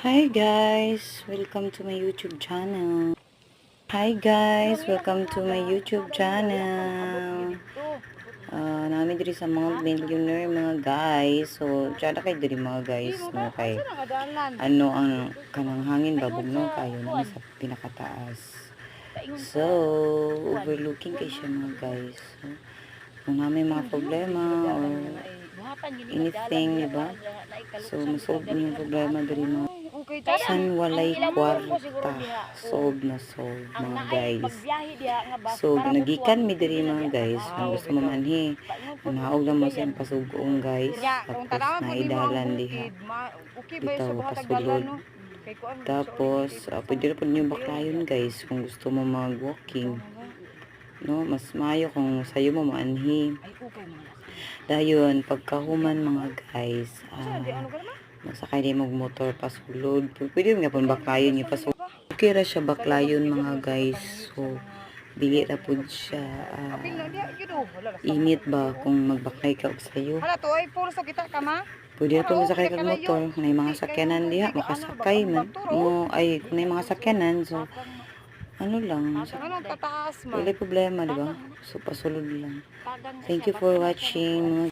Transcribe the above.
Hi guys, welcome to my YouTube channel. Hi guys, welcome to my YouTube channel. Namin diri sa Mount Millionaire mga guys. So, tsada kay diri mga guys, no kay ano ang kanang hangin babog no kayo na sa pinakataas. So, overlooking kay siya mga guys. So, kung may mga problema or anything, diba? So, masolve niyo yung problema diri mga san walay kwarta, solve na solve mga guys. So nagikan mi diri mga guys, kung gusto mo manhi naog lang mo sa pasugong guys, tapos naidalan diha bitaw pasulod. Tapos pwede rin po nyo baklayon guys kung gusto mo mag walking, no, mas maayo kung sayo mo maanhi. Dayon pagkahuman mga guys, magsakay din mag motor pasulod. Pwede nga pong baklayon yung pasulod. Okay ra siya baklayon mga guys. So, dili ra pud siya init ba kung magbaklay ka og sayo. Pwede ra pud masakay kag motor. May mga sakyanan diha, makasakay man. Mo ay kung may mga sakyanan, so ano lang, wala problema, diba? So, pasulod lang. Thank you for watching.